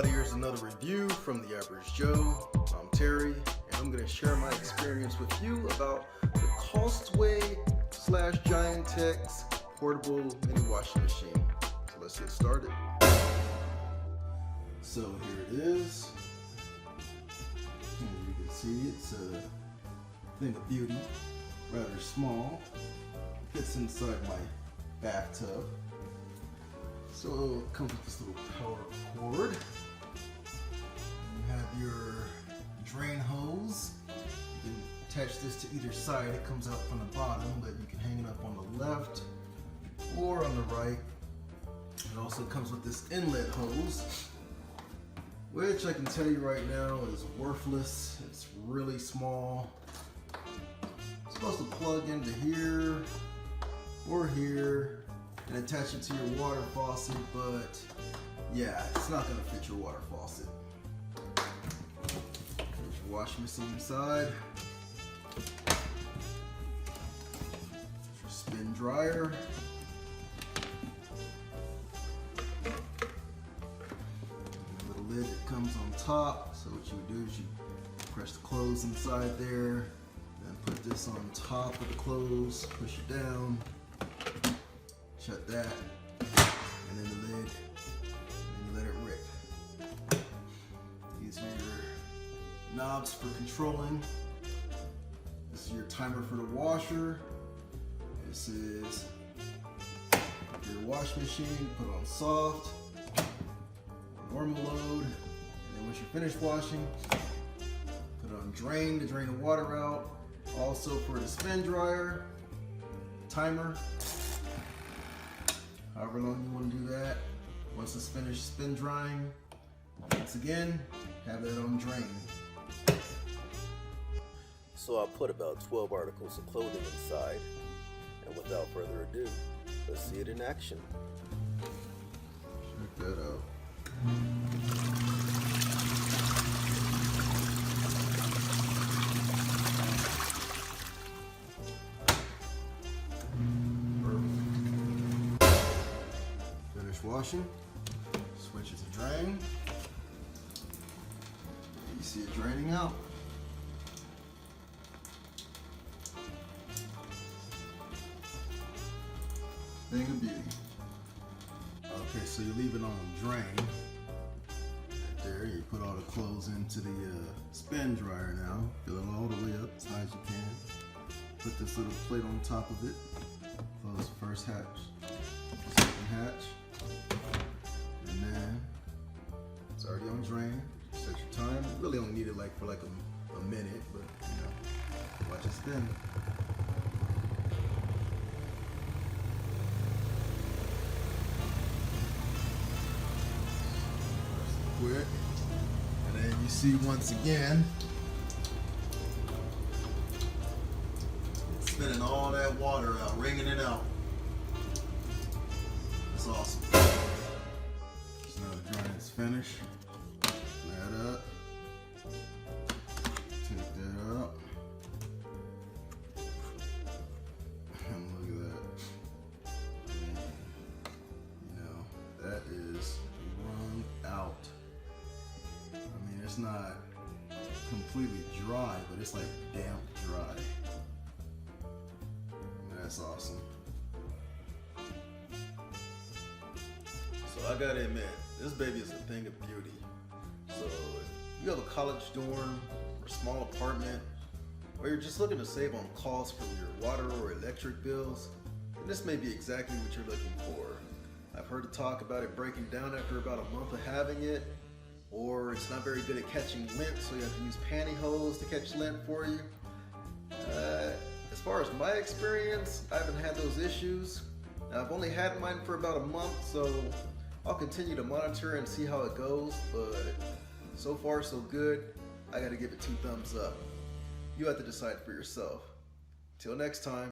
everybody, here's another review from the Average Joe. I'm Terry, and I'm going to share my experience with you about the Costway / Giantex portable mini washing machine. So let's get started. So here it is. You can see it's a thing of beauty, rather small. Fits inside my bathtub. So it comes with this little power cord. You have your drain hose. You can attach this to either side. It comes out from the bottom, but you can hang it up on the left or on the right. It also comes with this inlet hose, which I can tell you right now is worthless. It's really small. It's supposed to plug into here or here and attach it to your water faucet, but yeah, it's not gonna fit your water faucet. There's your washing machine inside. There's your spin dryer. And the little lid that comes on top. So what you would do is you press the clothes inside there, then put this on top of the clothes, push it down. Shut that, and then the lid, and you let it rip. These are your knobs for controlling. This is your timer for the washer. This is your wash machine, put on soft, normal load, and then once you're finished washing, put it on drain to drain the water out. Also for the spin dryer, timer. However long you want to do that. Once it's finished spin drying, once again, have that on drain. So I put about 12 articles of clothing inside, and without further ado, let's see it in action. Check that out. Washing, switch it to drain. You see it draining out. Thing of beauty. Okay, so you leave it on drain. Right there, you put all the clothes into the spin dryer now. Fill it all the way up as high as you can. Put this little plate on top of it. Close the first hatch, second hatch. And then it's already on drain. Set your time. You really only need it for like a minute, but you know, watch it spin. Quick. And then you see once again, it's spinning all that water out, wringing it out. That's awesome. Now the drying is finished. That up. Take that out. And look at that. Man, you know, that is wrung out. I mean, it's not completely dry, but it's like damp dry. That's awesome. So I gotta admit, this baby is a thing of beauty. So if you have a college dorm or small apartment, or you're just looking to save on costs from your water or electric bills, then this may be exactly what you're looking for. I've heard talk about it breaking down after about a month of having it, or it's not very good at catching lint, so you have to use pantyhose to catch lint for you. As far as my experience, I haven't had those issues. Now, I've only had mine for about a month, so I'll continue to monitor and see how it goes, but so far so good. I gotta give it 2 thumbs up. You have to decide for yourself. Till next time.